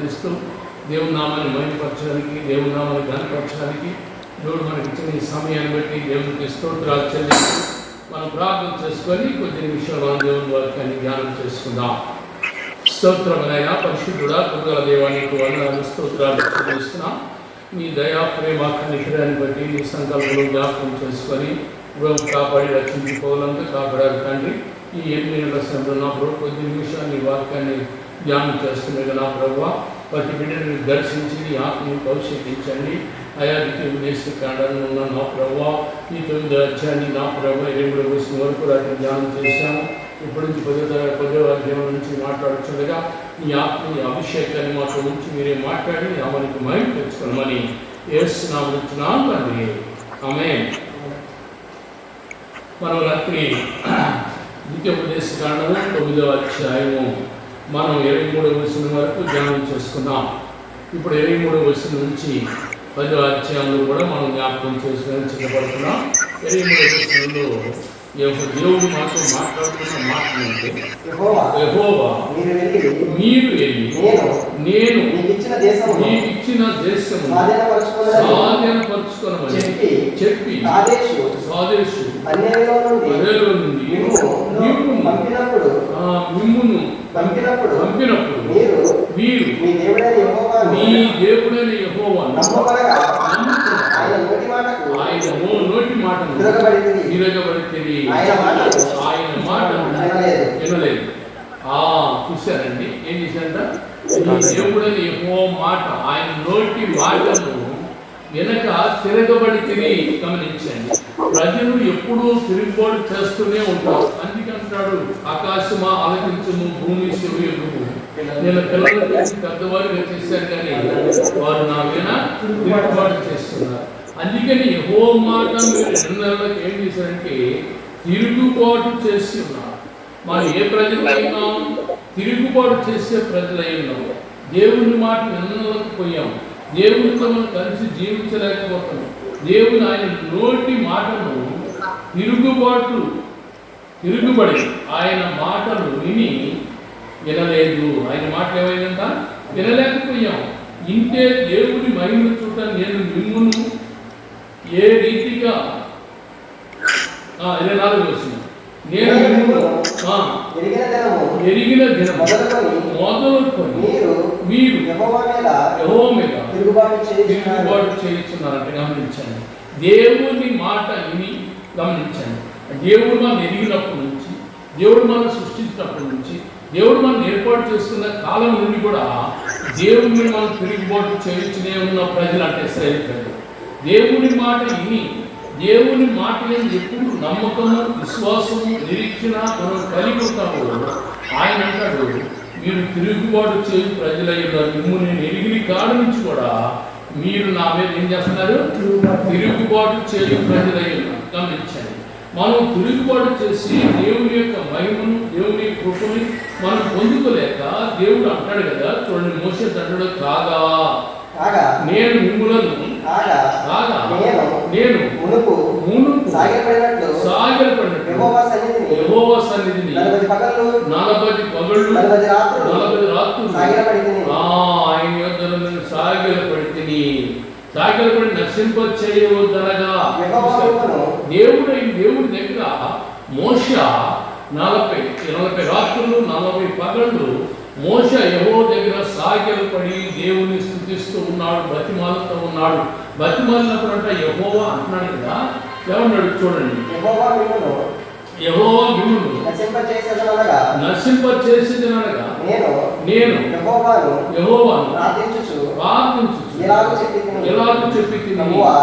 చెల్లిస్తూ దేవుని నామాన్ని మహిమపరచడానికి, దేవుని నామాన్ని ఘనపరచడానికి దేవుడు మనకి ఇచ్చిన ఈ సమయాన్ని బట్టి దేవునికి స్తోత్రాలు చెల్లిస్తూ మనం ప్రార్థన చేసుకొని కొద్ది నిమిషాలు దేవుని వాక్యాన్ని ధ్యానం చేసుకుందాం. స్తోత్రమైన పరిశుద్ధుడా కృపగల దేవానికి వందనాలు స్తోత్రాలు చెల్లిస్తున్నాం. నీ దయా ప్రేమ కనికరాన్ని బట్టి నీ సంకల్పంలో జ్ఞాపకం చేసుకొని కాపాడి రక్షించుకోవాలంటే కాపాడారు తండ్రి. ఈ 8 నెలల సమయంలో నా ప్రభు కొద్ది నిమిషాలు నీ వాక్యాన్ని ధ్యానం చేస్తున్నాయి నా ప్రభువ. ప్రతి బిడ్డని దర్శించి నీ ఆత్మని అభిషేకించండి. ఆయా రీతి ఉద్దేశకాండాన్ని ఉన్న నా ప్రభువ ఈ 9వ అధ్యాయాన్ని నా ప్రభువ 23వ వచనం వరకు రాత్రి ధ్యానం చేశాము. ఇప్పటి నుంచి 10వ అధ్యాయం నుంచి మాట్లాడుతుండగా నీ ఆత్మని అభిషేకాన్ని మాతో ఉంచి మీరే మాట్లాడి ఆమెకి మహిమ తెచ్చుకోమని యేసు నామమున అడుగుతున్నాను తండ్రి. ఆమేన్. మనం రాత్రి ద్వితీయోపదేశకాండము 9వ అధ్యాయము మనం 23వ వచనం వరకు ధ్యానం చేసుకున్నాం. ఇప్పుడు 23వ వచనం నుంచి 10వ అధ్యాయంలో కూడా మనం జ్ఞాపకం చేసుకొని సిద్ధపడుతున్నాం. 23వ వచనంలో దేవుడు మాతో మాట్లాడుతున్న మాటలు అంటే, యెహోవా మీరు వెళ్ళి నేను మీకు ఇచ్చిన దేశము స్వాధీనపరచుకొనమని చెప్పి సాదేశు అన్యలో నుండి మిమ్మును పంపినప్పుడు మీరు మీ దేవుడైన యెహోవాను ఆయన నోటి మాటను తిరగబడి ఆయన మాట వినలేదు. చూశారండి ఏం చేశారంట? దేవుడైన యెహోవా మాట ఆయన నోటి మాటను వెనక తిరగబడి తిరిగి గమనించండి. ప్రజలు ఎప్పుడూ తిరుగుబాటు చేస్తూనే ఉంటారు. అందుకంటాడు ఆకాశమా ఆలకించుము, భూమి చెవియొగ్గుము. నేను పిల్లలు పెద్దవారుగా చేశాను కానీ వారు నా మీద తిరుగుబాటు చేస్తున్నారు. అందుకని యెహోవా మాట మీరు 2 నెలలకు ఏం చేశారంటే తిరుగుబాటు చేసి ఉన్నారు. మనం ఏ ప్రజలైనా తిరుగుబాటు చేసే ప్రజలై ఉన్నాం. దేవుని మాట వినలేకపోయాం. దేవునితో మనం కలిసి జీవించలేకపోతున్నాం. దేవుని ఆయన నోటి మాటను తిరుగుబడి ఆయన మాటలు వినలేదు. ఆయన మాటలు ఏమైందంట? వినలేకపోయాం. ఇంటే దేవుని మహిమను చూడటానికి నేను మిమ్మును ఏ రీతిగా 24వ వచనం నేను ఎరిగిన దినం మొదలుకొని మీరు యెహోవా మీద తిరుగుబాటు చేయుచున్నారంటే గమనించండి. దేవుని మాట విని గమనించండి. దేవుడు మనం ఎరిగినప్పటి నుంచి, దేవుడు మనం సృష్టించినప్పటి నుంచి, దేవుడు మనం ఏర్పాటు చేసుకున్న కాలం నుండి కూడా దేవుడిని మనం తిరుగుబాటు చేయించునే ఉన్న ప్రజలు అంటే ఇశ్రాయేలు ప్రజలు. దేవుని మాట విని దేవుని మాట ఎప్పుడు నమ్మకము, విశ్వాసము, నిరీక్షణ మనం కలిగి ఉంటాము. ఆయన అంటాడు మీరు తిరుగుబాటు చేయి ప్రజలయ్యారు. మిమ్మల్ని నేను ఎరిగిన కాడు నుంచి కూడా మీరు నా మీద ఏం చేస్తున్నారు? తిరుగుబాటు చేయి ప్రజలయ్యారు. గమనించండి. మనం తిరుగుబాటు చేసి దేవుని యొక్క మహిమను, దేవుని కృపని మనం పొందుకోలేక దేవుడు అంటాడు కదా, చూడండి మోషే అంటాడు కాగా నేను మిమ్ములను నేను మునుపు సాగిలపడినట్లు యెహోవా సన్నిధిని 40 పగళ్ళు 40 రాత్రులు ఆయన యొద్దకు నేను సాగిలపడి నశింపచేయవద్దనగా దేవుడి దగ్గర మోషే 40 రాత్రులు 40 పగళ్ళు మోషే యెహోవా దగ్గర సాగిలపడి దేవుని స్తుతిస్తూ ఉన్నాడు, బతిమాలుతూ ఉన్నాడు. బతిమాలినప్పుడు అంటే యెహోవా అంటున్నాడు కదా, ఏమన్నాడు చూడండి. యెహోవా మిమ్మును నశింపచేసేదనగా నేను యెహోవాను ప్రార్థించుచు ఎలాగూ చెప్పి ప్రభువా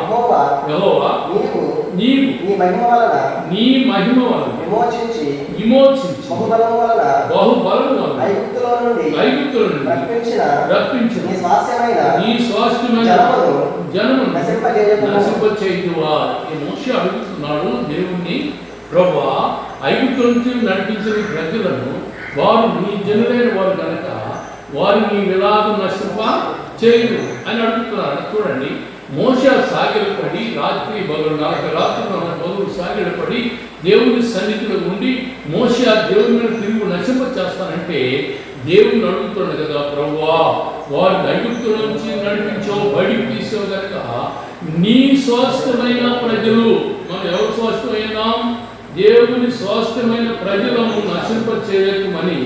యెహోవా నీవు నీ మహిమ వలన విమోచించి బహుబలము వలన ఐగుప్తులో నుండి రప్పించిన నీ స్వాస్థ్యమైన జనమును నశింపచేయుదువా. ఈ మోషే అడుగుతున్నాడు దేవుణ్ణి, ప్రభువా ఐగుప్తు నుంచి నడిపించిన ప్రజలను వారు నీ జనులైన వారు కనుక వారిని ఎలాగూ నశింప చేయదు అని అడుగుతున్నారు. చూడండి, మోషే సాగిలపడి రాత్రి పగలు 40 రాత్రులు 40 పగలు సాగిలపడి దేవుని సన్నిధిలో ఉండి మోషే దేవుని మీద తిరుగు నశింప చేస్తానంటే దేవుని అడుగుతున్నాడు కదా, ప్రభువా వారిని ఐగుప్తు నుంచి నడిపించావు, బయటికి తీసావు కనుక నీ స్వాస్థ్యమైన ప్రజలు, మనం ఎవరు స్వాస్థ్యమైనాం? దేవుని స్వాస్థ్యమైన ప్రజలను నశింపచేయకమని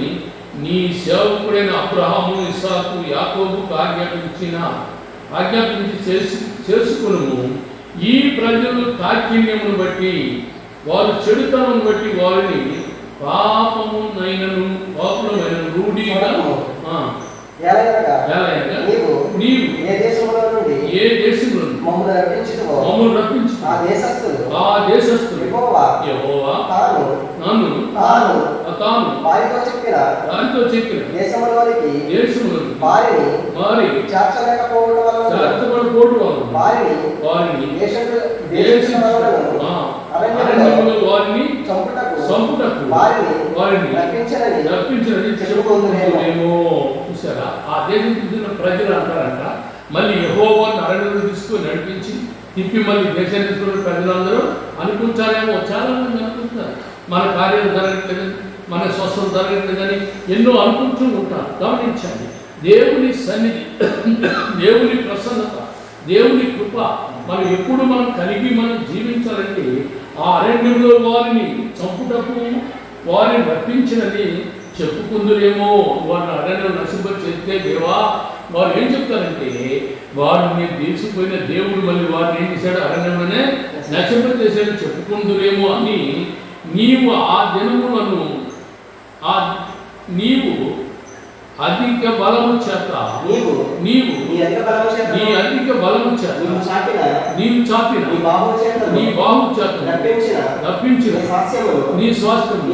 నీ సేవకుడైన అబ్రహాము, ఇస్సాకు, యాకోబుకు ఆజ్ఞాపించి చేసుకును. ఈ ప్రజలు కాఠిన్యమును బట్టి, వారు చెడుతనమును బట్టి వారిని పాపమునైనను రూఢిగా నీవు ఏ దేశంలో నుండి మమ్మల్ని రప్పించు ఆ దేశస్థులు యెహోవా తాను వారితో చెప్పిన దేశంలోనికి వారి చేర్చలేకపోవడం వలన వారిని వారిని చంపుటకు వారిని రప్పించనని చెప్పుకుంటున్నామేమో. చూసారా, ఆ దేశం చూసిన ప్రజలు అంటారంట, మళ్ళీ యెహోవాను అరణ్యంలో తీసుకొని నడిపించి తిప్పి మళ్ళీ దేశాన్ని తీసుకున్న ప్రజలందరూ అనుకుంటారేమో. చాలా మంది అనుకుంటున్నారు మన కార్యాలు జరగట్లేదని, మన స్వస్థత జరగట్లేదని ఎన్నో అనుకుంటూ ఉంటారు. గమనించండి, దేవుని సన్నిధి, దేవుని ప్రసన్నత, దేవుని కృప మనం ఎప్పుడు మనం కలిగి మనం జీవించాలంటే ఆ అరణ్యంలో వారిని చంపుటకు వారిని రప్పించినది చెప్పుకుందురేమో. వారిని అరణ్యంలో నశింప చేస్తే దేవా, వారు ఏం చెప్తారంటే వారిని తీసిపోయిన దేవుడు మళ్ళీ వారిని ఏం చేశాడు? అరణ్యంలోనే నశింప చేశాడు చెప్పుకుందురేమో అని నీవు ఆ దినములను నీవు అధిక బలము చేత నీ అధిక బలము చేత నీవు చాపిన నీ బాహు చేత రప్పించిన నీ స్వాస్థ్యము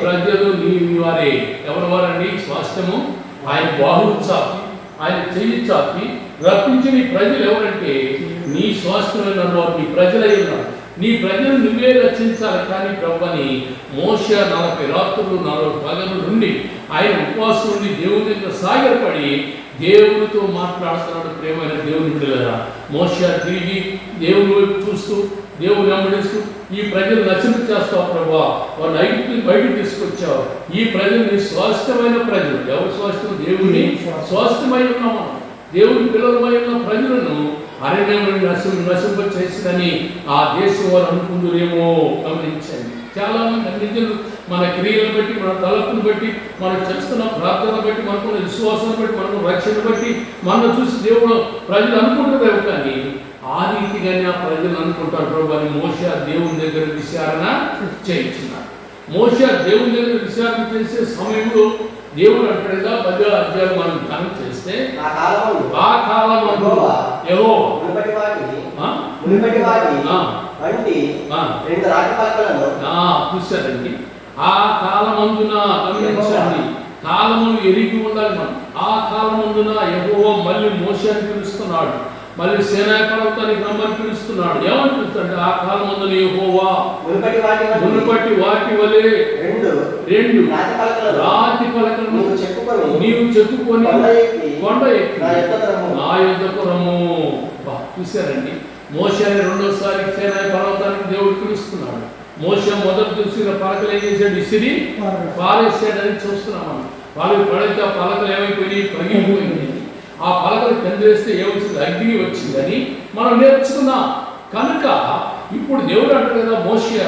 ప్రజలు నీ వారే. ఎవరి వారండి స్వాస్థ్యము? ఆయన బాహు చాపి, ఆయన చెయ్యి చాపి రప్పించిన నీ ప్రజలు ఎవరంటే నీ స్వాస్థ్యమైన వారు, నీ ప్రజలై ఉన్నారు. నీ ప్రజలు నువ్వే రక్షించాలి. కానీ ప్రభువని మోషే 40 రాత్రులు 40 పగలు నుండి ఆయన ఉపవాసం నుండి దేవుని దగ్గర సాగరపడి దేవునితో మాట్లాడుతున్నాడు. ప్రేమైన దేవుని బిడ్డలారా, మోషే తిరిగి దేవుని వైపు చూస్తూ దేవుని వెంబడిస్తూ ఈ ప్రజలు నశింప చేస్తావు ప్రభువా, వారిని ఐగుప్తు బయటకు తీసుకొచ్చావు. ఈ ప్రజలు నీ స్వాస్థ్యమైన ప్రజలు. ఎవరు స్వాస్థ్యం? దేవుని స్వాస్థ్యమై ఉన్నాము. దేవుని పిల్లలమై ఉన్న ప్రజలను అరణ్యంలో నశింప చేసిందని ఆ దేశం వారు అనుకుందురేమో. గమనించండి, చాలా మంది నిజులు మన క్రియలను బట్టి, మన తలపును బట్టి, మనం చేస్తున్న ప్రార్థన బట్టి, మనకున్న విశ్వాసాన్ని బట్టి, మనకు రక్షణ బట్టి మనం చూసి దేవుడు ప్రజలు అనుకుంటున్నారు. కానీ ఆ రీతిగానే ఆ ప్రజలు అనుకుంటారు. ప్రభు అని మోషే దేవుని దగ్గర విచారణ చేయించున్నాడు. మోషే దేవుని దగ్గర విచారణ చేసే సమయంలో దేవుడు అంటాడుగా 10వ అధ్యాయం మనం ధ్యానం చేస్తే ఆ కాలమందు చూశారండి. ఆ కాలమందున గమనించండి, కాలమును ఎరిగి ఉండాలి మనం. ఆ కాలమందున యెహోవా మళ్ళీ మోషేని పిలుస్తున్నాడు, మళ్ళీ సేనాయి పర్వతానికి రమ్మని పిలుస్తున్నాడు. ఏమని పిలుస్తాడు? ఆ కాలమందున యెహోవా మునుపటి వాటి వలె రెండు రాతి పలకలను నీవు చెప్పుకొని కొండ ఎక్కి నా యొద్దకు రమ్ము. చూశారండి, మోషేని రెండోసారి సేనాయి పర్వతానికి దేవుడు పిలుస్తున్నాడు. మోషే మొదటి చూసిన పలకలు ఏం చేశాడు? ఇసిరి పారేసాడని చూస్తున్నాం. వాళ్ళు పడితే ఆ పలకలు ఏమైపోయినాయి? పగిలిపోయింది. ఆ పలకలు కిందేస్తే ఏమొచ్చింది? అగ్ని వచ్చిందని మనం నేర్చుకున్నాం. కనుక ఇప్పుడు దేవుడు అంటారు కదా, మోషే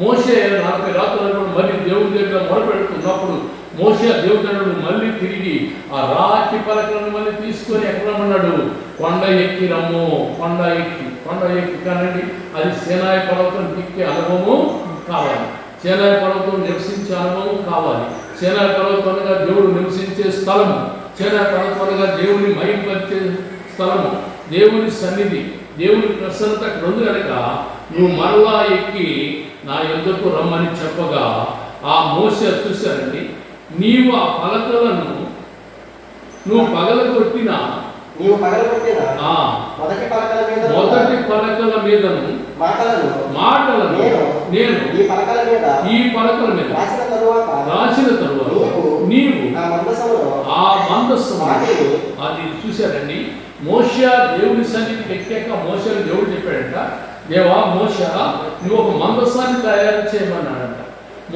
40 రాత్రులు మళ్ళీ దేవుడి దగ్గర మొరపెడుతున్నప్పుడు మోషే దేవుడు మళ్ళీ తిరిగి ఆ రాతి పలకలను మళ్ళీ తీసుకొని ఎక్కడ రమ్మన్నాడు? కొండ ఎక్కి రమ్ము. కొండ ఎక్కి కానండి, అది సేనాయి పర్వతం ఎక్కే అనుభవము కావాలి. సేనాయి పర్వతం నివసించే అనుభవం కావాలి. సేనాయి పర్వతంగా దేవుడు నివసించే స్థలము, సేనాయి పర్వతంగా దేవుని మహిమపరిచే స్థలము, దేవుని సన్నిధి, దేవుని ప్రసన్నత అక్కడ ఉంది కనుక నువ్వు మరలా ఎక్కి నా యొద్దకు రమ్మని చెప్పగా ఆ మోషే చూశారండి, నీవు ఆ పలకలను నువ్వు పగలగొట్టిన మొదటి పలకల మీదను మాటలను నేను ఈ పలకల మీద రాసిన తరువాత నీవు ఆ మందస్సు అది చూశారండి. మోషే దేవుని సన్నిధికి ఎక్కాక మోషేను దేవుడు చెప్పాడంట, దేవా మోషే నువ్వు ఒక మందస్సాన్ని తయారు చేయమన్నాడంట.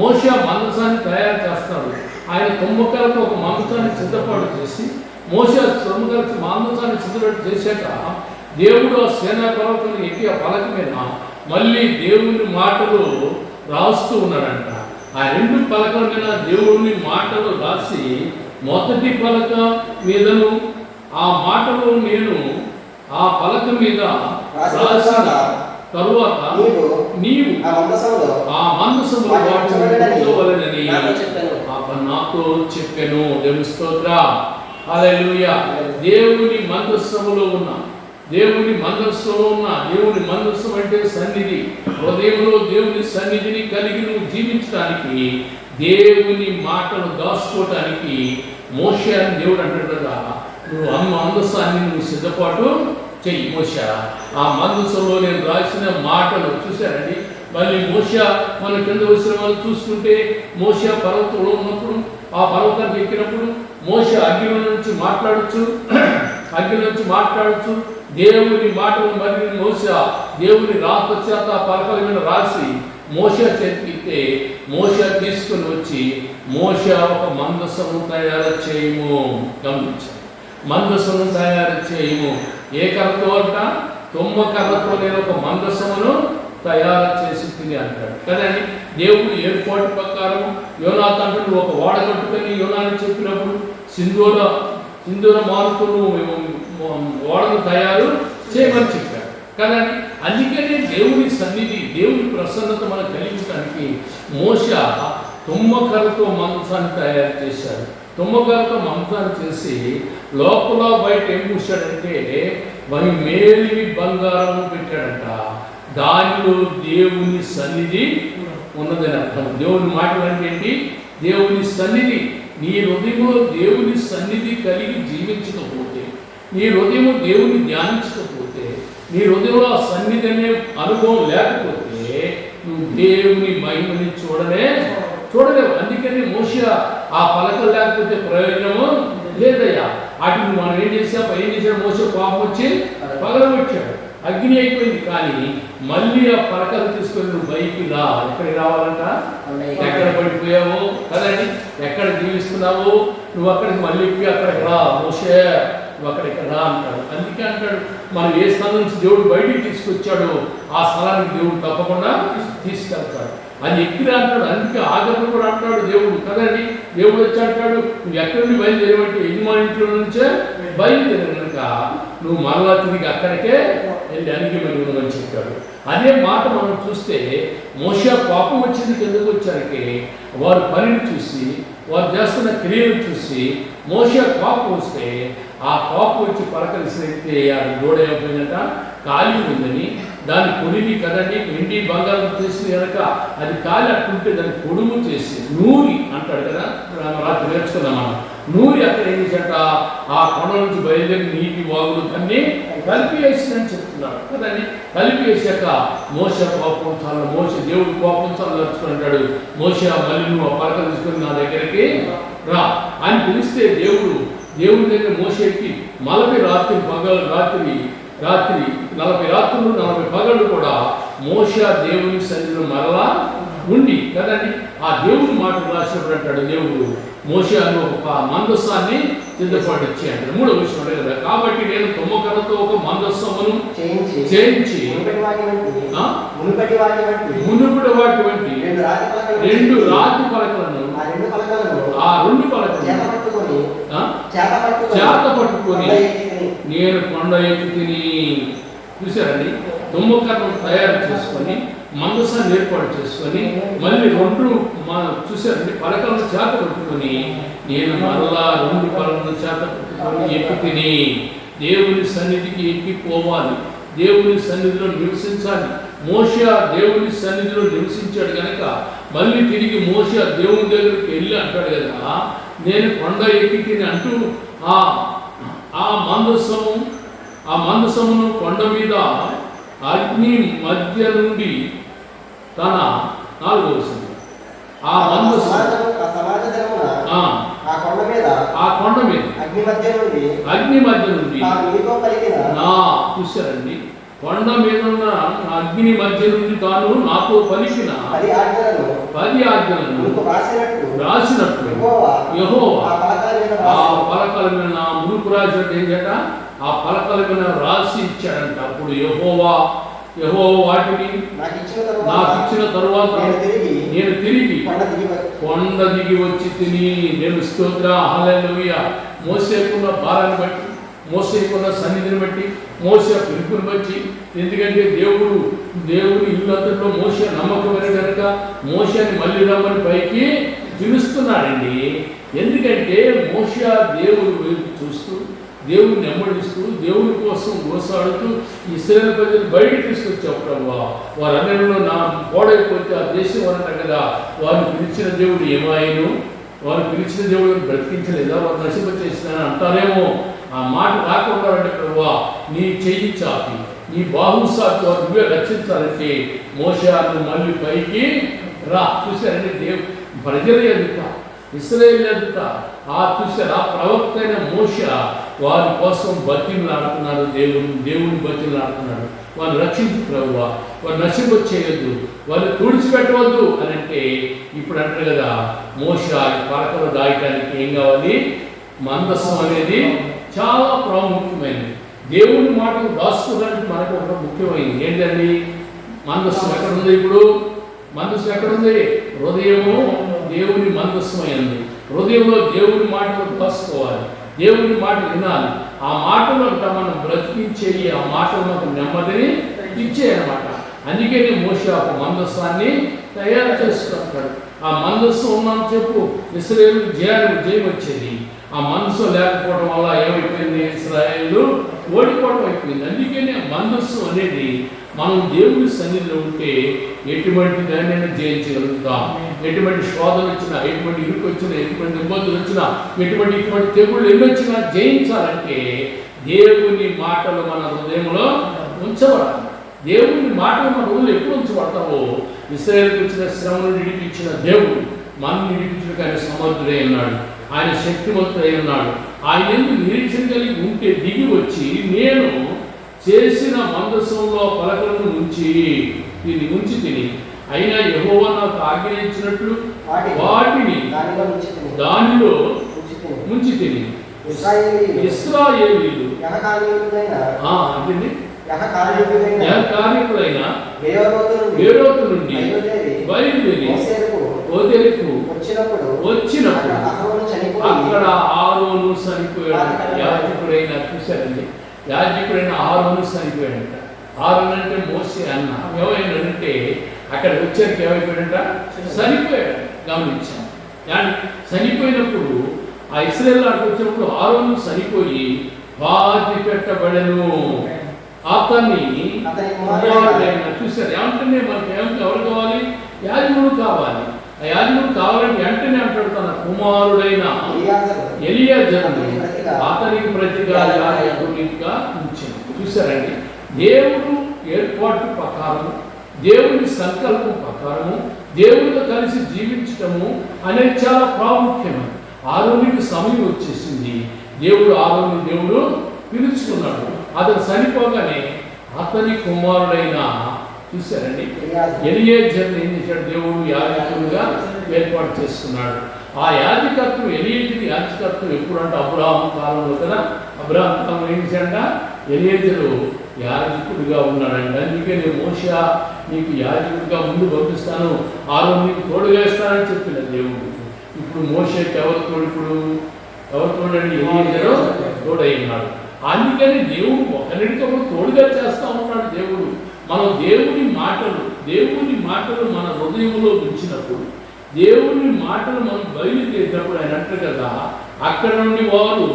మోషే మందస్సాన్ని తయారు చేస్తాడు. ఆయన తుమ్మకలతో ఒక మందసాన్ని సిద్ధపాటు చేసి, మోషే తుమ్మకలకి మందసాన్ని సిద్ధపాటు చేశాక దేవుడు ఆ సేనా పర్వతాన్ని ఎక్కి ఆ పలక మీద మళ్ళీ దేవుని మాటలు రాస్తూ ఉన్నాడంట. ఆ రెండు పలకల మీద దేవుని మాటలు రాసి మొదటి పలక మీదను ఆ మాటలు నేను ఆ పలక మీద రాసిన తరువాత నీవు ఆ మందసములో కూర్చోవలెనని నాతో చెప్పాను. దేవుని స్తోత్రం, హల్లెలూయా. దేవుని మందసములో ఉన్న దేవుని మందస్సం అంటే సన్నిధి. హృదయంలో దేవుని సన్నిధిని కలిగి నువ్వు జీవించడానికి, దేవుని మాటలు దాచుకోవటానికి మోషే అని దేవుడు అంటాడు కదా, నువ్వు మందస్సాన్ని నువ్వు సిద్ధపాటు చెయ్యి. మోషే ఆ మందస్సంలో నేను రాసిన మాటలు చూశారండి. మళ్ళీ మోషే మన కింద వచ్చిన వాళ్ళు చూసుకుంటే, మోషే పర్వతంలో ఉన్నప్పుడు ఆ పర్వతానికి ఎక్కినప్పుడు మోషే అగ్ని నుంచి మాట్లాడచ్చు దేవుని మాటలు. మరి మోషే దేవుని రాత చేత పలకల మీద రాసి మోషే చేతికిస్తే మోషే తీసుకుని వచ్చి మోషే ఒక మందసము తయారు చేయము. గమనించాలి, మందసము తయారు చేయము. ఏ కర్రతో అంట? తుమ్మ కర్రతో నేను ఒక మందసమును తయారు చేసి తిని అంటాడు కదండి. దేవుడు ఏర్పాటు ప్రకారం యోనాతాను నువ్వు ఒక ఓడ కట్టుకొని యోనాని చెప్పినప్పుడు సింధూర మారుతును ఓడను తయారు చేయమని చెప్పాడు కదండి. అందుకనే దేవుని సన్నిధి, దేవుని ప్రసన్నత మనకు కలిగించడానికి మోషే తుమ్మకర్రతో మందసాన్ని తయారు చేశాడు. తుమ్మకర్రతో మందసాన్ని చేసి లోపల బయట ఏం పూశాడంటే మేలిమి బంగారం పెట్టాడంట. దానిలో దేవుని సన్నిధి ఉన్నదని అర్థం. దేవుని మాటలు అంటే ఏంటి? దేవుని సన్నిధి. నీ హృదయంలో దేవుని సన్నిధి కలిగి జీవించకపోతే, నీ హృదయము దేవుని ధ్యానించకపోతే, నీ హృదయంలో ఆ సన్నిధి అనే అనుభవం లేకపోతే నువ్వు దేవుని మహిమని చూడలేవు. అందుకని మోషే ఆ పలకలు లేకపోతే ప్రయోజనము లేదయ్యా. వాటిని మనం ఏం చేశాడు? మోషే కోపం వచ్చి పగలగొట్టాడు, అగ్ని అయిపోయింది. కానీ మళ్ళీ ఆ పలకలు తీసుకొని నువ్వు బయటికి రా. ఎక్కడికి రావాలంట? ఎక్కడ పడిపోయావు కదండి, ఎక్కడ జీవిస్తున్నావు నువ్వు అక్కడికి మళ్ళీ అక్కడికి రా మోషే, నువ్వు అక్కడికి రా అంటాడు. అందుకే అంటాడు, మనం ఏ స్థలం నుంచి దేవుడు బయటికి తీసుకొచ్చాడో ఆ స్థలానికి దేవుడు తప్పకుండా తీసుకెళ్తాడు. అది ఎక్కిరా అంటాడు. అందుకే ఆగర్ను కూడా అంటాడు దేవుడు కదండి. దేవుడు వచ్చి అంటాడు, నువ్వు ఎక్కడి నుండి బయలుదేరమంటే యజమాని ఇంట్లో నుంచే బయలుదేరు కనుక నువ్వు మరలా తిరిగి అక్కడికే వెళ్ళి అణిగిమని చెప్పాడు. అదే మాట మనం చూస్తే మోషే కోపం వచ్చింది కిందకు వచ్చారికి వారి పనిని చూసి, వారు చేస్తున్న క్రియలు చూసి మోషే కోపం వస్తే ఆ కోపం వచ్చి పలకరిస్తే అది గోడ అయిపోయిందంట, ఖాళీ ఉందని దాని పొడిని కదండి వెండి బంగారం చేసి కనుక అది ఖాళీ అట్టుంటే దాన్ని పొడుము చేసి నూరి అంటాడు కదా, రాత్రి నేర్చుకున్నాం మనం. నూరి అక్కడ ఏం చేశాట? ఆ కొండ నుంచి బయలుదేరి నీటి వాగులు అన్నీ కలిపి వేసిందని చెప్తున్నాడు కదండి. కలిపి వేసాక మోషే కోపం చాలా, దేవుడు కోపం చాలా నడుచుకుంటాడు. మోషే మళ్ళీ నువ్వు ఆ పలక తీసుకొని నా దగ్గరికి రా అని పిలిస్తే దేవుడి దగ్గర మోషేకి 40 రాత్రులు 40 పగళ్ళు కూడా మోషే దేవుని సన్నిధిలో మరలా ఉండి కదండి ఆ దేవుని మాట రాసినప్పుడు అంటాడు దేవుడు మోషే అని ఒక మందస్సాన్ని సిద్ధపాటు ఇచ్చి అంటాడు. 3వ విషయం కదా, కాబట్టి నేను తుమ్మకర్రతో ఒక మందస్సమును చేయించి మునుపటి వాటి వంటి 2 రాతి పలకలను ఆ 2 పలకలను చేత పట్టుకొని నేను కొండ ఎక్కు తిని. చూసారండి, తుమ్మకర్రను తయారు చేసుకొని మందసాన్ని ఏర్పాటు చేసుకొని మళ్ళీ 2 చూసారండి పలకలను చేత పట్టుకొని నేను మరలా 2 పలకలను చేత పట్టుకొని ఎక్కు తిని. దేవుని సన్నిధికి ఎక్కిపోవాలి, దేవుని సన్నిధిలో నివసించాలి. మోషే దేవుని సన్నిధిలో నివసించాడు కనుక మళ్ళీ తిరిగి మోషే దేవుని దగ్గరికి వెళ్ళి అంటాడు కదా, నేను కొండ ఎక్కి తిని అంటూ ఆ మందసమును కొండ మీద అగ్ని మధ్య నుండి తన 4వ వచనం ఆ కొండ మీద అగ్ని మధ్య నుండి చూశారండి కొండ మీద ఉన్న అగ్ని మధ్య నుండి తాను నాతో పలికిన 10 ఆజ్ఞలను రాసినట్లు యెహోవా ఆ పలకల మీద నా మునుపు రాసినట్టు ఏం చేట ఆ పలకల మీద రాసి ఇచ్చాడంట. అప్పుడు యెహోవా వాటిని నాకు ఇచ్చిన తరువాత నేను తిరిగి కొండ దిగి వచ్చి తిని నేను స్తోత్ర హల్లెలూయా. మోసేకున్న భారాన్ని బట్టి, మోసేకున్న సన్నిధిని బట్టి, మోసే పిలుపుని బట్టి, ఎందుకంటే దేవుని ఇల్లంతట్లో మోసే నమ్మకమైన కనుక మోసేని మళ్ళీ రమ్మని పైకి పిలుస్తున్నాడండి. ఎందుకంటే మోసే దేవుని వైపు చూస్తూ, దేవుని నెమ్మడిస్తూ, దేవుని కోసం గోసాడుతూ ఇశ్రాయేలు ప్రజలు బయటికి తీసుకొచ్చావు ప్రభువా. వారన్నిటిలో నా పోడైపోతే ఆ దేశం అనంట కదా. వారిని పిలిచిన దేవుడు ఏమాయను? వారు పిలిచిన దేవుడు బ్రతికించలేదా? వారు నశింపచేసినా అంటారేమో. ఆ మాట రాకుండా అంటే ప్రభువా నీ చెయ్యి చాపి, నీ బాహు సాపి వారు నువ్వే రక్షించాలంటే మోషేను మళ్ళీ పైకి రా. చూశారంటే ప్రజల ఎదుట, ఇశ్రాయేలు ఎదుట చూశారు ఆ ప్రవక్త అయిన మోషే వారి కోసం బతిమలాడుతున్నాడు. దేవుని బతిమలాడుతున్నాడు. వారిని రక్షించు ప్రభువా, వారు నశింప చేయొద్దు, వారిని తుడిచిపెట్టవద్దు అని అంటే ఇప్పుడు అంటారు కదా. మోషే పలకలు దాయటానికి ఏం కావాలి? మందసం అనేది చాలా ప్రాముఖ్యమైనది. దేవుని మాటలు దాచుకోవడానికి మనకు ఒక ముఖ్యమైనది ఏంటండి? మందస్సం ఎక్కడుంది? ఇప్పుడు మందస్సం ఎక్కడుంది? హృదయము దేవుని మందస్సమైంది. హృదయంలో దేవుని మాటలు దాచుకోవాలి, దేవుని మాట వినాలి. ఆ మాటలు మనం బ్రతికించేయి, ఆ మాటలు మనకు నెమ్మదిని ఇచ్చేయన్నమాట. అందుకే మోషే ఒక మందస్సాన్ని తయారు చేసుకుంటాడు. ఆ మందస్సు ఉన్నాను చెప్పు ఇశ్రాయేలు జయం వచ్చేది. ఆ మనసు లేకపోవడం వల్ల ఏమైపోయింది? ఇశ్రాయేలు ఓడిపోవడం అయిపోయింది. అందుకనే మందస్సు అనేది మనం దేవుని సన్నిధిలో ఉంటే ఎటువంటి దాన్ని జయించగలుగుతాం. ఎటువంటి శోధన వచ్చినా, ఎటువంటి ఇరుకు వచ్చినా, ఎటువంటి ఇబ్బందులు వచ్చినా, ఇటువంటి తెగుళ్ళు ఎన్ని వచ్చినా జయించాలంటే దేవుని మాటలు మన హృదయంలో ఉంచబడాలి. దేవుని మాటలు మన హృదయంలో ఎప్పుడు ఉంచబడతావో ఇశ్రాయేలుకు వచ్చిన శ్రమను విడిపించిన దేవుడు మనల్ని విడిపించడానికి ఆయన సమర్థుడై ఉన్నాడు, ఆయన శక్తివంతుడై ఉన్నాడు. ఆయన ఎందుకు నిరీక్షణ కలిగి ఉంటే దిగి వచ్చి నేను చేసిన మందసంలో పలకలను ఉంచి తిని అయినా యెహోవా నాకు ఆజ్ఞయించినట్లు వాటిని దానిలో ముంచి తిని ఇశ్రాయేలీయులు కార్యకులైన బేరోతు నుండి బయలుదేరి ఓదెలకు వచ్చినప్పుడు అక్కడ ఆరోను చనిపోయాడు. యాజకుడైన చూశారండి, యాజకుడైన ఆరోను చనిపోయాడంట. ఆరోను అంటే మోసే అన్న. ఏమైనాడంటే అక్కడికి వచ్చాక ఏమైపోయాడంట? చనిపోయాడు. గమనించాం. చనిపోయినప్పుడు ఆ ఇశ్రాయేలు అక్కడికి వచ్చినప్పుడు ఆరోను చనిపోయి బాధి పెట్టబడను. అతన్ని చూశారు. ఏమంటే మనకి ఎవరు కావాలి? యాజకుడు కావాలి. ఆ యాజకుడు కావాలంటే వెంటనే అంటాడు తన కుమారుడైన ఎలియాజరుని అతనికి ప్రతిగా యాజకునిగా ఉంచాడు. చూశారండి, దేవుడు ఏర్పాటు ప్రకారము, దేవుని సంకల్పం ప్రకారము దేవుడితో కలిసి జీవించటము అనేది చాలా ప్రాముఖ్యమైనది. ఆరోనికి సమయం వచ్చేసింది. దేవుడు పిలుచుకున్నాడు. అతను చనిపోగానే అతని కుమారుడైన చూశారండి ఎలియేజర్ని ఏం చేశాడు? దేవుడు యాజకుడుగా ఏర్పాటు చేసుకున్నాడు. ఆ యాజకత్వం ఎలియేజరు యాజకత్వం ఎప్పుడు అంటే అబ్రాహాము కాలంలో కదా. అబ్రాహాము కాలంలో ఏం చేశాడంట? ఎలియేజరు యాజకుడిగా ఉన్నాడంట. అందుకే నేను మోషే నీకు యాజకుడిగా ముందు పంపిస్తాను, ఆరోను నీకు తోడుగా ఇస్తానని చెప్పిన దేవుడు. ఇప్పుడు మోషేకి ఎవరు తోడండి? ఎలియేజరు తోడై ఉన్నాడు. అందుకని దేవుడు ఒకరితో తోడుగా చేస్తూ ఉన్నాడు. దేవుడు మనం దేవుని మాటలు మన హృదయంలో ఉంచినప్పుడు, దేవుని మాటలు మనం బయలుదేరినప్పుడు ఆయన అంటారు కదా, అక్కడ నుండి వారు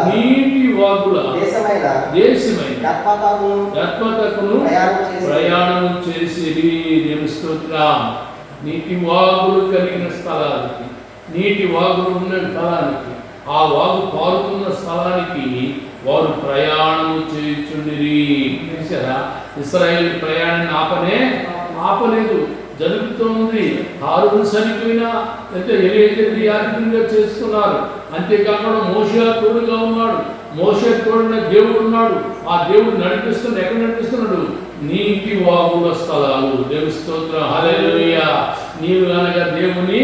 నీటి వాగుల దేశమైన ప్రయాణం చేసేది. స్తోత్రం. నీటి వాగులు కలిగిన స్థలానికి, నీటి వాగులు ఉన్న స్థలానికి, ఆ వాగు పారుతున్న స్థలానికి వారు ప్రయాణం చేయుచుండిరి. చూసారా? ఇశ్రాయేలు ప్రయాణాన్ని ఆపలేదు. జరుగుతుంది. హారూను చనిపోయినా అయితే ఎలియజరుని యాజకునిగా చేసుకున్నారు. అంతేకాకుండా మోషే తోడుగా ఉన్నాడు. మోషే తోడున దేవుడు ఉన్నాడు. ఆ దేవుడు నడిపిస్తున్నాడు. ఎక్కడ నడిపిస్తున్నాడు? నీటి వాగుల స్థలాలు. దేవుని స్తోత్రం, హల్లెలూయా. నీవు అనగా దేవుని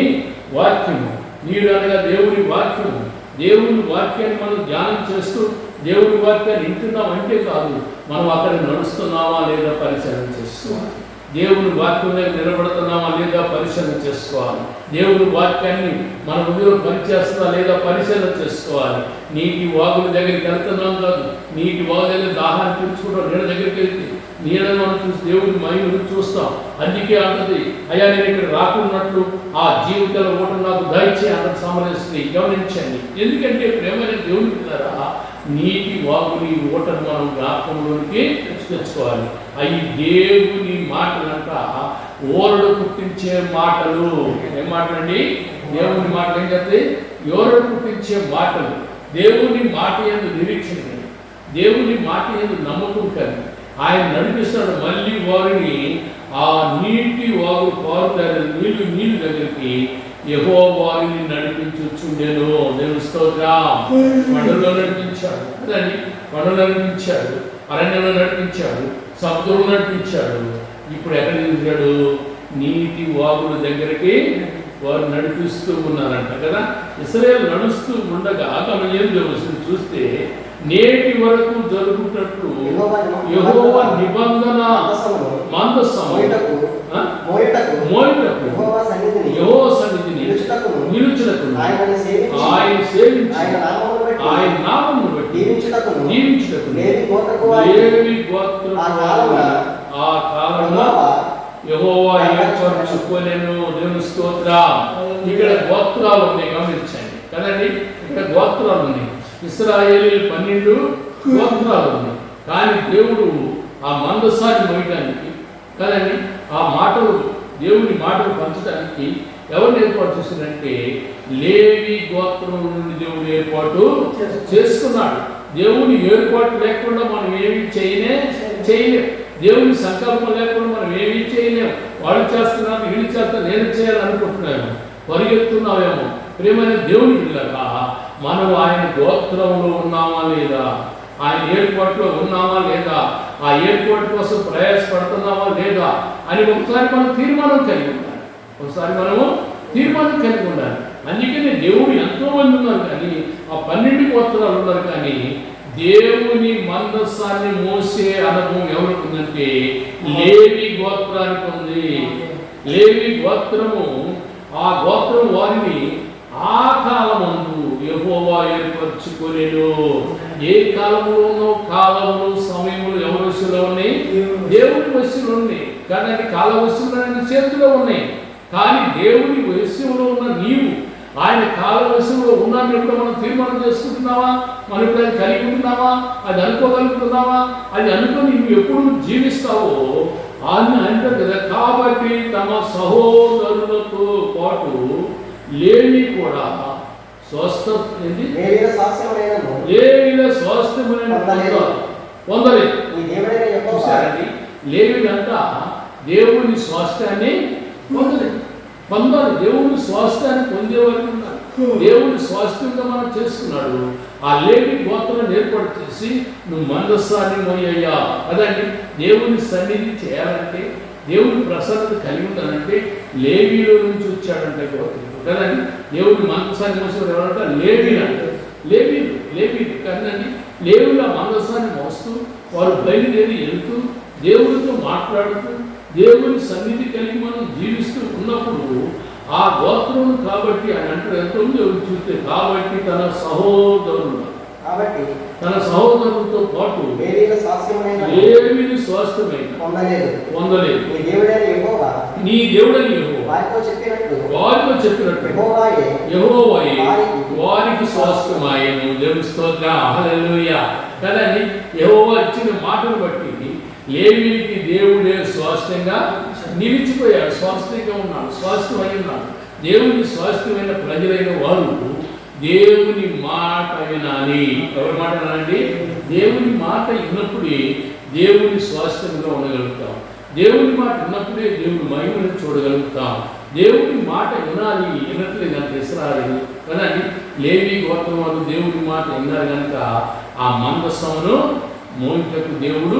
వాక్యము, నీవు అనగా దేవుని వాక్యము. దేవుని వాక్యాన్ని మనం ధ్యానం చేస్తూ దేవుని వాక్యాన్ని వింటున్నాం అంటే కాదు, మనం అక్కడ నడుస్తున్నామా లేదా పరిశీలన చేసుకోవాలి. దేవుని వాక్యం దగ్గర నిలబడుతున్నామా లేదా పరిశీలన చేసుకోవాలి. దేవుని వాక్యాన్ని మన ఉద్యోగం పనిచేస్తుందా లేదా పరిశీలన చేసుకోవాలి. నీటి వాగుల దగ్గరికి వెళ్తున్నాం కాదు, నీటి వాగు దగ్గర దాహాన్ని తీర్చుకుంటాం. నీళ్ళ దగ్గరికి వెళ్తే నీళ్ళని మనం చూసి దేవుని మహిమను చూస్తాం. అందుకే అన్నది, అయ్యా నేను ఇక్కడ రాకున్నట్లు ఆ జీవితాల ఓటు నాకు దయచే అన్నది సమరస్తుంది. గమనించండి, ఎందుకంటే ప్రేమైన దేవుని పిల్లరా, నీటి వాగుని ఓటను మనం జ్ఞాపకంలోనికి తెచ్చుకోవాలి. అవి దేవుని మాటలంట ఓరడు పుట్టించే మాటలు. ఏం మాటలండి? దేవుని మాటలు ఏం చెప్తే ఓరడు పుట్టించే మాటలు. దేవుని మాట యందు నిరీక్షణ కలిగి, దేవుని మాట యందు నమ్మకం కలిగి ఆయన నడిపిస్తాడు. మళ్ళీ వారిని ఆ నీటి వాగు పారుదారి నీళ్ళు దగ్గరికి యెహోవాని నడిపించుచుండెను. దేవుని స్తోత్రం. కొండలో నడిపించాడు కదండి, కొండలో నడిపించాడు, అరణ్యంలో నడిపించాడు, సముద్రంలో నడిపించాడు. ఇప్పుడు ఎక్కడ చూశాడు? నీటి వాగుల దగ్గరికి వారు నడిపిస్తూ ఉన్నారంట కదా. ఇశ్రాయేలు నడుస్తూ ఉండగా మనం ఏం తెలుస్తుంది చూస్తే, నేటి వరకు జరుగుతున్నట్టు యెహోవా నిబంధన మందసము మోయుటకు యెహోవా సన్నిధిని నిలుచుటకు ఆయన సేవించి ఆయన నామమును బట్టి జీవించుటకు లేవి గోత్రము ఆ కాలంలో యెహోవా ఏర్పరచుకొనెను. దేవుని స్తోత్రం. ఇక్కడ గోత్రాలు ఉన్నాయి, గమనించండి కదండి. ఇక్కడ గోత్రాలు ఉన్నాయి. ఇశ్రాయేలీయులు 12 గోత్రాలు ఉన్నాయి. కానీ దేవుడు ఆ మందసాన్ని మోయడానికి కదండి, ఆ మాటలు దేవుని మాటలు పంచడానికి ఎవరిని ఏర్పాటు చేస్తున్నాడంటే లేవి గోత్రం నుండి దేవుడు ఏర్పాటు చేసుకున్నాడు. దేవుని ఏర్పాటు లేకుండా మనం ఏమి చేయలేం. దేవుని సంకల్పం లేకుండా మనం ఏమీ చేయలేము. వాళ్ళు చేస్తున్నారు, వీళ్ళు చేస్తారు, నేను చేయాలనుకుంటున్నాను, పరిగెత్తున్నావేమో. ప్రేమైన దేవుని పిల్లగా మనం ఆయన గోత్రంలో ఉన్నామా లేదా, ఆయన ఏర్పాటులో ఉన్నామా లేదా, ఆ ఏర్పాటు కోసం ప్రయాసపడుతున్నామా లేదా అని ఒకసారి మనం తీర్మానం కలిగి ఉండాలి. అందుకనే దేవుడు ఎంతో మంది ఉన్నారు, కానీ ఆ 12 గోత్రాలు ఉన్నారు. కానీ దేవుని మందసాన్ని మోసే అనుభవం ఎవరికి ఉందంటే లేవి గోత్రానికి ఉంది. లేవి గోత్రము, ఆ గోత్రం వారిని ఆ కాలమందు యెహోవా ఏర్పరచుకొనెను. ఏ కాలంలో ఉన్నో కాలములు సమయములు ఎవరి వశంలో ఉన్నాయి? దేవుని వశంలో ఉన్నాయి. కానీ అది కాల వశంలో చేతిలో ఉన్నాయి. కానీ దేవుని వశంలో ఉన్న నీవు ఆయన కాల వశంలో ఉన్నాను ఎప్పుడు మనం తీర్మానం చేసుకుంటున్నావా? మనం ఇప్పుడు అది కలిగి ఉంటున్నావా? అది అనుకోగలుగుతున్నావా? అది అనుకుని నువ్వు ఎప్పుడు జీవిస్తావో అని అంటారు కదా. కాబట్టి తమ సహోదరులతో పాటు లేవి కూడా పొందలేదు. లేవిలంతా దేవుని స్వాస్థ్యాన్ని పొందాలి. దేవుని స్వాస్థ్యాన్ని పొందేవారు ఉన్నారు. దేవుని స్వాస్థ్యంగా మనం చేసుకున్నాడు. ఆ లేవి గోత్రాన్ని ఏర్పాటు చేసి నువ్వు మందసాన్ని మోయ్యా అదండి. దేవుని సన్నిధి చేయాలంటే, దేవుని ప్రసన్నత కలిగి ఉండాలంటే లేవీలో నుంచి వచ్చాడంటే గోత్రం కదండి. దేవుని మందసాన్ని మోసేవాడు ఎవరంటే లేవీలు అంటారు. లేవీలు కదండి. లేవీల మందసాన్ని మోస్తూ వారు బయలుదేరి వెళ్తూ దేవుడితో మాట్లాడుతూ దేవుని సన్నిధి కలిగి మనం జీవిస్తూ ఉన్నప్పుడు ఆ గోత్రం కాబట్టి ఆయన అంటారు ఎంత ఉందో చూస్తే, కాబట్టి తన సహోదరులతో పాటు ఏమీ స్వాస్థ్యమైన పొందలేదు. నీ దేవుడని వారితో చెప్పినట్టు యెహోవాయే వారికి స్వాస్థ్యమాయెను. దేవుని స్తోత్రం, హల్లెలూయా కదండి. యెహోవా ఇచ్చిన మాటను బట్టి లేవీయునికి దేవుడే స్వాస్థ్యంగా నిలిచిపోయాడు. స్వాస్థ్యంగా ఉన్నాడు, స్వాస్థ్యమై ఉన్నాడు. దేవుని స్వాస్థ్యమైన ప్రజలైన వారు దేవుని మాట వినాలి. ఎవరి మాట వినాలండి? దేవుని మాట విన్నప్పుడే దేవుని స్వాస్థ్యంగా ఉండగలుగుతాం. దేవుని మాట విన్నప్పుడే దేవుని మహిమను చూడగలుగుతాం. దేవుని మాట వినాలి, వినట్లేదు కనుక ఇశ్రాయేలు కానీ లేవి గోత్రం వాళ్ళు దేవుని మాట విన్నారు కనుక ఆ మందసమును మోయించకు దేవుడు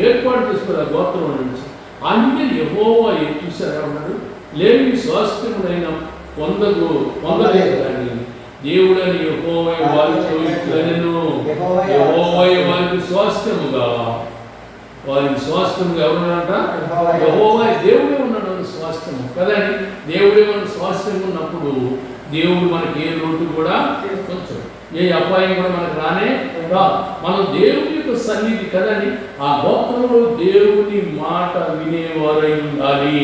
ఏర్పాటు చేసుకున్నారు గోత్రం నుంచి. అందుకే యెహోవా చూశారు అన్నాడు, లేవి స్వాస్థ్యమునైన పొందలేదు కానీ దేవుడని యెహోవా వారితో ఇట్లనెను, యెహోవా వారికి స్వాస్థ్యముగా, వారికి స్వాస్థ్యముగా ఎవరున్నారంట? యెహోవా దేవుడే ఉన్నాడు స్వాస్థ్యము కదండి. దేవుడే మన స్వాస్థ్యం ఉన్నప్పుడు దేవుడు మనకి ఏ లోటు కూడా కొంచెం ఏ అపాయం కూడా మనకు రానే రా. మనం దేవుని యొక్క సన్నిధి కదండి. ఆ గోత్రంలో దేవుని మాట వినేవారై ఉండాలి,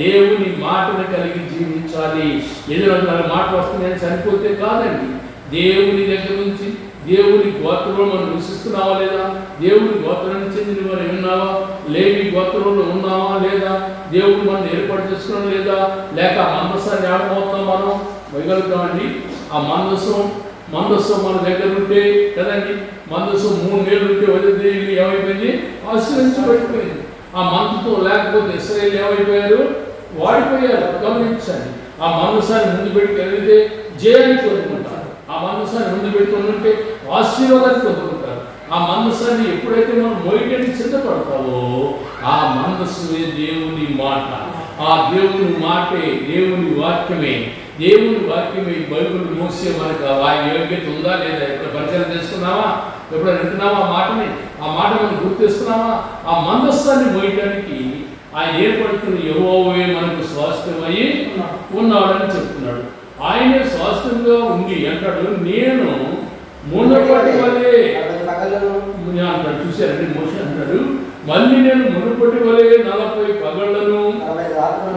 దేవుని మాటను కలిగి జీవించాలి. ఏదైనా మాట వస్తుందని చనిపోతే కాదండి, దేవుని దగ్గర నుంచి దేవుని గోత్రంలో మనం విశ్వసిస్తున్నావా లేదా, దేవుని గోత్రానికి చెందిన వారు ఉన్నావా, లేవి గోత్రంలో ఉన్నావా లేదా, దేవుడు మనం ఏర్పాటు చేసుకున్నాం లేదా, లేక ఆ మందసాన్ని ఆడబోతున్నాం మనం వేయగలుగుతామండి. ఆ మందస్సం మన దగ్గర ఉంటే కదండి, మందస్సం 3 నెలలు ఉంటే వదిలి ఏమైపోయింది, ఆశ్రయించబడిపోయింది. ఆ మందుతో లేకపోతే ఇశ్రాయేలు ఏమైపోయారు, వాడిపోయారు. గమనించండి, ఆ మందసాన్ని ముందు పెట్టి వెళ్తే జయాన్ని కోరుకుంటారు, ఆ మందసాన్ని ముందు పెట్టుకుంటే ఆశీర్వాదాన్ని పొందుకుంటారు. ఆ మందసాన్ని ఎప్పుడైతే మనం మోయడానికి సిద్ధపడతావో ఆ మందస్సునే దేవుని మాట. ఆ దేవుని మాటే దేవుని వాక్యమే, దేవుని వాక్యమే. బైబిల్ మోసే మనకు ఆ యోగ్యత ఉందా లేదా, ఎప్పుడు పరిచయం చేసుకున్నావా, ఎప్పుడు వింటున్నావా ఆ మాటని, ఆ మాట మనం గుర్తిస్తున్నావా? ఆ మందస్సాన్ని మోయడానికి ఆయన ఏర్పడుతున్న యెహోవా మనకు స్వాస్థ్యమై ఉన్నాడని చెప్తున్నాడు. ఆయనే స్వాస్థ్యంగా ఉండి అంటాడు, నేను మునుపటి వలె అంటాడు. చూశారండి, మోషే అంటాడు, మళ్ళీ నేను మునుపటి వలె 40 పగళ్లను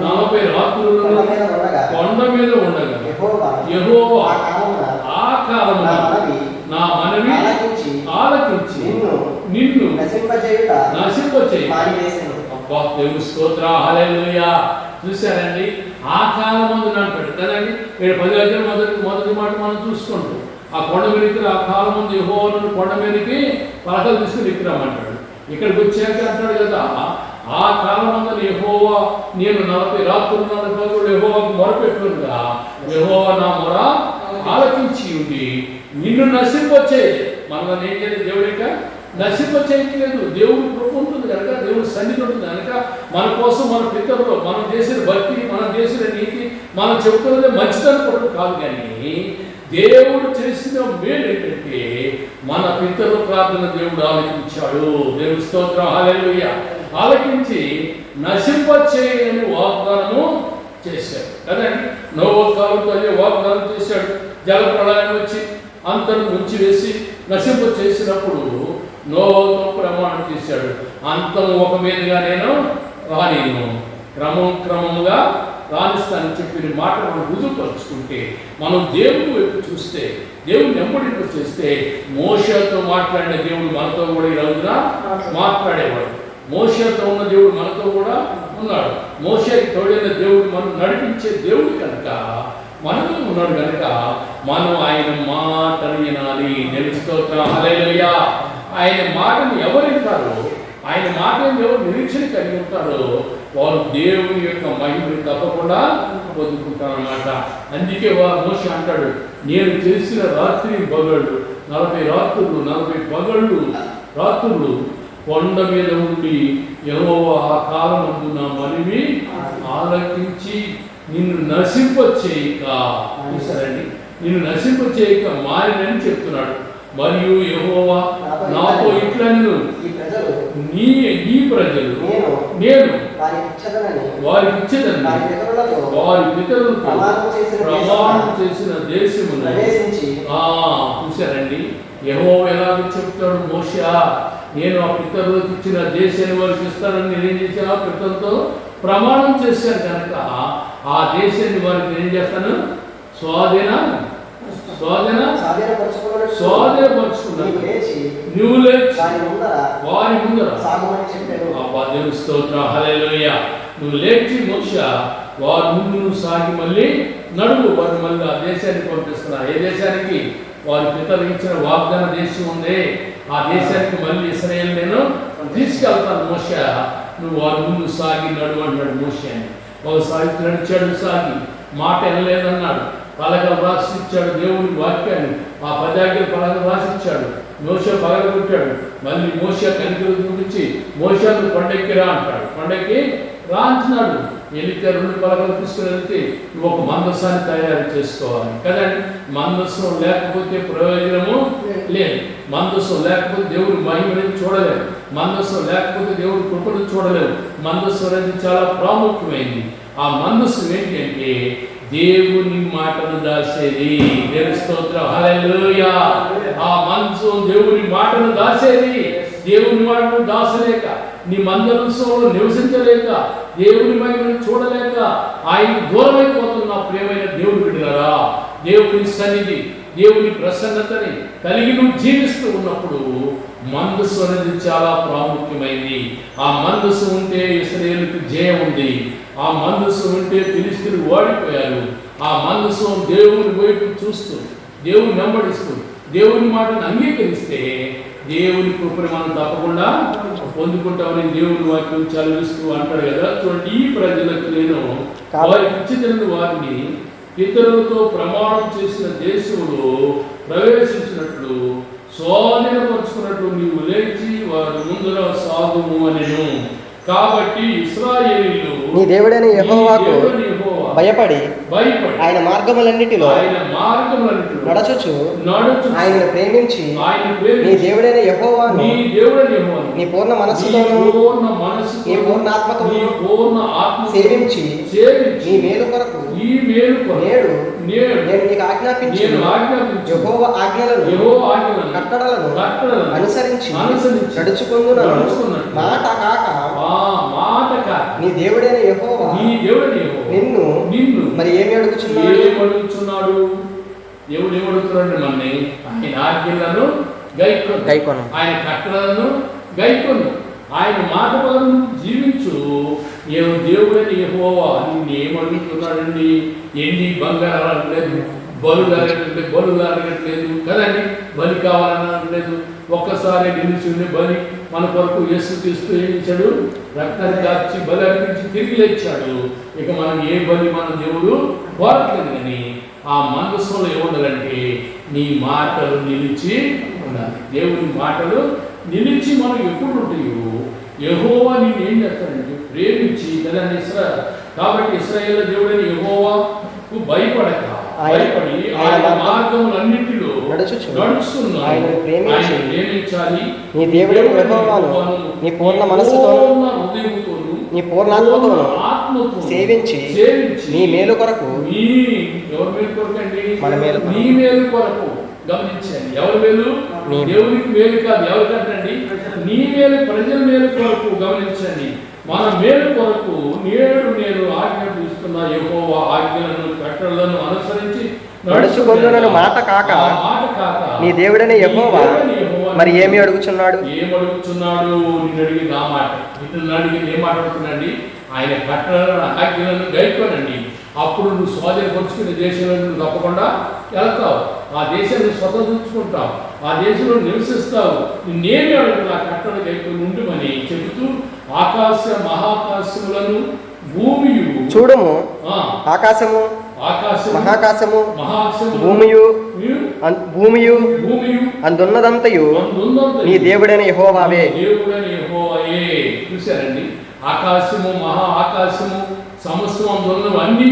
40 రాత్రులను కొండ మీద ఉండగా యెహోవా ఆ కాలమున నా మనవి ఆలకించి నిన్ను నశింపచేయుట. అబ్బా, దేవుని స్తోత్రం, హల్లెలూయా. చూశారండి, ఆ కాలమందు అంటాడు కదండి. 10 అధ్యాయం మొదటి మాట మనం చూసుకుంటాం. ఆ కొండ మీదకి ఆ కాలం ముందు యెహోవాను కొండ మీదకి పలకలు తీసుకుని ఎక్కిరామంటాడు. ఇక్కడికి వచ్చాక అంటాడు కదా, ఆ కాలం ముందు యెహోవా నేను 40 రాత్రులు 40 పగలు యెహోవాకు మొరపెట్టుగా యెహోవా నా మొర ఆలకించి ఉండి నిన్ను నశింపొచ్చే. మనం ఏం చేయాలి, దేవుడిక నశింపచేయట్లేదు. దేవుడు కృప ఉంటుంది కనుక, దేవుడు సన్నిధి ఉంటుంది కనుక మన కోసం మన పితరులు మనం చేసిన భక్తి, మనం చేసిన నీతి, మనం చెబుతున్నదే మంచిదనుకోవడం కాదు, కానీ దేవుడు చేసిన మేలు ఏంటంటే మన పితరుల ప్రార్థన దేవుడు ఆలకించాడు. దేవుడి స్తోత్రం, హల్లెలూయా. ఆలకించి నశింపచేయని వాగ్దానము చేశాడు కదండి. నోవహు కాలంతో అదే వాగ్దానం చేశాడు. జల ప్రళయం వచ్చి అంతను ముంచివేసి నశింప చేసినప్పుడు నోవహుతో ప్రమాణం చేశాడు, అంతం ఒక మీదుగా నేను రానిను, క్రమంగా రాణిస్తానని చెప్పిన మాట మనం రుజువుపరుచుకుంటే, మనం దేవుని వైపు చూస్తే, దేవుని వెంబడింపు చేస్తే, మోషేతో మాట్లాడిన దేవుడు మనతో కూడా ఈ రోజున మాట్లాడేవాడు. మోషేతో ఉన్న దేవుడు మనతో కూడా ఉన్నాడు. మోషేకి తోడైన దేవుడు మనం నడిపించే దేవుడు కనుక మనతో ఉన్నాడు కనుక మనం ఆయన మాటను వినాలి. దేవుని స్తోత్రం, హల్లెలూయా. ఆయన మాటను ఎవరు వింటారో, ఆయన మాటను ఎవరు నిరీక్షణ కలిగి ఉంటారో వారు దేవుని యొక్క మహిమని తప్పకుండా పొందుకుంటారన్నమాట. అందుకే మోషే అంటాడు, నేను చేసిన రాత్రి పగళ్ళు 40 రాత్రులు 40 పగళ్ళు రాత్రులు కొండ మీద ఉండి యెహోవా ఆ కాలమందు నా మనవి ఆలకించి నిన్ను నశింపచేయక, చూసారండి, నిన్ను నశింపచేయక మారినని చెప్తున్నాడు. మరియు యెహోవా నాతో ఇట్లనెను, నీ ప్రజలు నేను వారికి ఇచ్చేదని వారి పితరులకు ప్రమాణం చేసిన దేశమును. చూశారండి, యెహోవా ఎలా చెప్తాడు, మోషే నేను ఆ పితరులకు ఇచ్చిన దేశాన్ని వారికి ఇస్తానని నేనేం చేశాను, ఆ పితరులతో ప్రమాణం చేశాను కనుక ఆ దేశాన్ని వారికి ఏం చేస్తాను, స్వాధీనపరుచుకున్నాను. నువ్వు లేచి వారి ముందర దేవుని స్తోత్రం, హల్లెలూయా. నువ్వు లేచి మోషే వారి ముందు నువ్వు సాగి మళ్ళీ నడువు, వారు మళ్ళీ ఆ దేశానికి పంపిస్తున్నా. ఏ దేశానికి? వారి పితరులు ఇచ్చిన వాగ్దాన దేశం ఉంది, ఆ దేశానికి మళ్ళీ ఇశ్రాయేలు నేను తీసుకెళ్తాను. మోషే నువ్వు వారి ముందు సాగి నడు అంటాడు మోషే అని. ఒకసారి నడిచాడు సాగి, మాట వినలేదన్నాడు, పలకలు రాసిచ్చాడు దేవుని వాక్యాన్ని, ఆ 10 ఆజ్ఞలు పలకలు రాసిచ్చాడు. మోషే పగలగొట్టాడు. మళ్ళీ మోషే కనికలు చూపించి మోషేను కొండెక్కిరా అంటాడు. కొండెక్కి రాంచినాడు. వెళితే 2 పలకలు తీసుకుని వెళ్తే నువ్వు ఒక మందస్సాన్ని తయారు చేసుకోవాలి కదండి. మందస్సం లేకపోతే ప్రయోజనము లేదు. మందస్సం లేకపోతే దేవుడి మహిమని చూడలేము. మందస్సం లేకపోతే దేవుడి కృపను చూడలేము. మందస్సం అనేది చాలా ప్రాముఖ్యమైంది. ఆ మందస్సు ఏంటి అంటే దేవుని మాటను దాసేది. దేవుని స్తోత్రం, హల్లెలూయా. ఆ మనసు దేవుని మాటను దాసేది. దేవుని మాటను దాసలేక, నీ మందసంలో నివసించలేక, దేవుని మహిమను చూడలేక ఆయన దూరమైపోతున్న ప్రియమైన దేవుని బిడ్డలారా, దేవుని సన్నిధి, దేవుని ప్రసన్నతని కలిగి నువ్వు జీవిస్తూ ఉన్నప్పుడు మందస్సు అనేది చాలా ప్రాముఖ్యమైంది. ఆ మందస్సు ఉంటే ఇశ్రాయేలుకు జయం ఉంది. ఆ మందస్సు ఉంటే ఫిలిష్తీయులు ఓడిపోయారు. ఆ మందస్సు దేవుని వైపు చూస్తూ, దేవుని వెంబడిస్తూ, దేవుని మాటను అంగీకరిస్తే దేవుని కృపను మనం తప్పకుండా పొందుకుంటామని దేవుని వాక్యం చదివిస్తూ అంటాడు కదా. చూడండి, ఈ ప్రజలకు నేను వారికి ఇచ్చిన వారిని ఇతరులతో ప్రమాణం చేసిన దేశంలో ప్రవేశించినట్లు స్వాధీనపరుచుకున్నట్లు నీవు లేచి వారి ముందర సాగుము అనెను. కాబట్టి ఇశ్రాయేలీయులు నీ దేవుడైన యెహోవాకు భయపడి ఆయన మార్గములన్నిటిలో నడచుచు ఆయనను ప్రేమించి నీ దేవుడైన యెహోవాను నీ పూర్ణ మనస్సుతోను నీ పూర్ణ ఆత్మతోను సేవించి నీ మేలు కొరకు నేడు నేను నీకు ఆజ్ఞాపించిన యెహోవా ఆజ్ఞలను కట్టడలను అనుసరించి నడుచుకొందునను మాట కాక నీ దేవుడైన యెహోవా నిన్ను మరి ఏమి అడుగుచున్నాడు? దేవుడు ఏమడుగుతున్నాడు? మనని ఆయన ఆజ్ఞలను గైకొను, ఆయన కట్టడలను గైకొను, ఆయన మాట ప్రకారం జీవించు. దేవుడైన యెహోవా నిన్ను ఏమడుగుతున్నాడండి? ఎండి బంగారం అనట్లేదు, బలు అడగట్లేదు కదండి. బలి కావాలని అనట్లేదు. ఒక్కసారి నిలిచి బలి మన కొరకు యేసు క్రీస్తు ఏం ఇచ్చాడు? రక్తాన్ని దాచి బలి అర్పించి తిరిగి లేచాడు. ఇక మనం ఏ బలి మన దేవుడు కోరట్లేదు. కానీ ఆ మనసులో ఏముండాలంటే నీ మాటలు నిలిచి ఉండాలి. దేవుని మాటలు నిలిచి మనం ఎప్పుడు ఉంటాయో యెహోవా నిన్ను ఏం చేస్తాడంటే ప్రేమించి కదండి. కాబట్టి ఇశ్రాయేలు దేవుడైన యెహోవాకు భయపడి ఆయన మార్గములన్నిటిలో నడుచుచున్నాడు. ఆయనను ప్రేమించాలి. నీ దేవుడైన యెహోవాను నీ పూర్ణ మనస్సుతోను నీ పూర్ణాత్మతోను సేవించి నీ మేలు కొరకు, ఎవరి మేలు కొరకు అండి? మన మేలు, నీ మేలు కొరకు. గమనించండి, ఎవరి మేలు? దేవునికి మేలు కాదు. ఎవరు కంటండి? నీ మేలు, ప్రజల మేలు కొరకు. గమనించండి, మన మేలు కొరకు నేడు నేను ఆజ్ఞాపిస్తున్న యెహోవా ఆజ్ఞలను కట్టడలను అనుసరించి నడుచుకొందునను మాట కాక నీ దేవుడైన యెహోవా మరి ఏమి అడుగుచున్నాడు? నిన్ను అడిగింది ఆ మాట. ఇతను అడిగింది ఏం మాట్లాడుతున్నాండి? ఆయన కట్టడలను ఆజ్ఞలను గైకోనండి. అప్పుడు నువ్వు స్వాధీనపరుచుకునే దేశంలో నువ్వు తప్పకుండా వెళ్తావు. ఆ దేశాన్ని స్వతంత్రించుకుంటావు. ఆ దేశంలో నివసిస్తావు. నేనే అడుగుతున్నా కట్టడ గైకొని ఉండుమని చెబుతూ ఆకాశ మహాకాశములను భూమియు చూడము, ఆకాశము మహాకాశము భూమియు అందున్నదంతయు నీ దేవుడైన యెహోవావే. చూశారండి, ఆకాశము మహా ఆకాశము సమస్తం అందున్నవన్నీ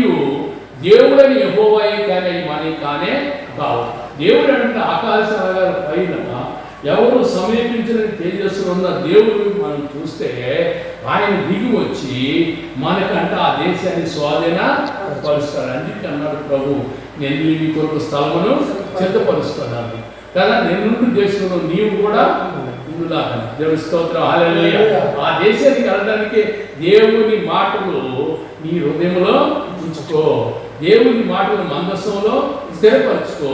దేవుడైన యెహోవాయే, కానీ మనకి కానే కావు. దేవుడు అంటే ఆకాశాల పైన ఎవరు సమీపించిన తేజస్సులో ఉన్న దేవుడు మనం చూస్తే ఆయన దిగి వచ్చి మనకంట ఆ దేశాన్ని స్వాధీన పరుస్తాడు. అందుకే అన్నాడు ప్రభు, నేను నీ కొరకు స్థలమును సిద్ధపరుస్తున్నాను కదా. నేను దేశంలో నీవు కూడా ఉండులాగా. దేవుని స్తోత్రం, హల్లెలూయా. ఆ దేశానికి వెళ్ళడానికి దేవుని మాటలు నీ హృదయంలో ఉంచుకో. దేవుని మాటలు మందసంలో స్థిరపరచుకో.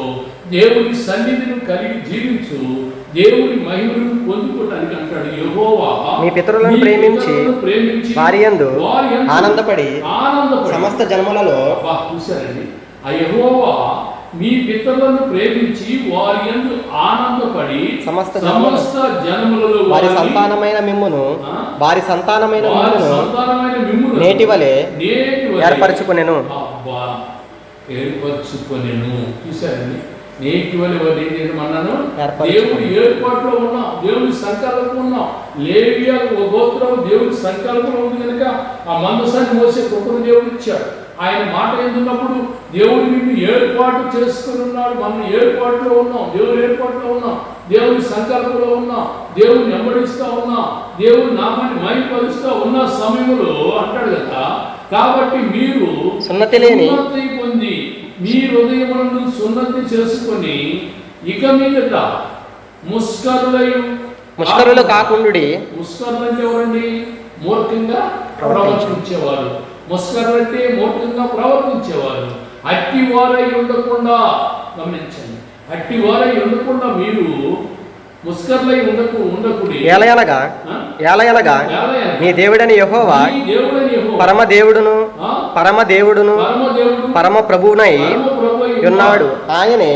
దేవుని సన్నిధిని కలిగి జీవించు. దేవుని మహిమను పొందుకోవడానికి అంటాడు యెహోవా మీ పితరులను ప్రేమించి వారి యందు ఆనందపడి సమస్త జన్మలలో. చూశారండి, ఆ యెహోవా మీ పితరులను ప్రేమించి వారి యందు ఆనందపడి సమస్త జనములలో వారి సంతానమైన మిమ్మును నేటి వలె ఏర్పరచుకొనెను. చూశారండి, నేటి వలె ఏం చేయమన్నాను? దేవుడి ఏర్పాటులో ఉన్నాం, దేవుడి సంకల్పం ఉన్నాం. లేవియా గోత్రం దేవుడి సంకల్పం ఉంది కనుక ఆ మందసాన్ని మోసే కృపను దేవుడు ఇచ్చాడు. ఆయన మాట ఎందున్నప్పుడు దేవుడు నిన్ను ఏర్పాటు చేసుకుని ఉన్నాడు. మనం ఏర్పాటులో ఉన్నాం, దేవుడి ఏర్పాటులో ఉన్నాం, దేవుడి సంకల్పంలో ఉన్నాం, దేవుడిని వెంబడిస్తూ ఉన్నాం, దేవుడి నామాన్ని మైపరుస్తూ ఉన్న సమయంలో అంటాడు కదా. కాబట్టి మీరు సున్నతి పొంది మీ హృదయములను సున్నతి చేసుకొని ఇక మీదట ముష్కరులు కాకుండుడి. ముష్కరులు అంటే ఎవరండి? మూర్ఖంగా ప్రవర్తించేవారు. ముష్కరులు అంటే మూర్ఖంగా ప్రవర్తించేవారు. అట్టివారై ఉండకుండా, గమనించండి, అట్టివారై ఉండకుండా మీరు ముష్కరులై ఉండకుడి. ఏలయనగా నీ దేవుడని యెహోవా పరమదేవుడును పరమ ప్రభువునై ఉన్నాడు. ఆయనే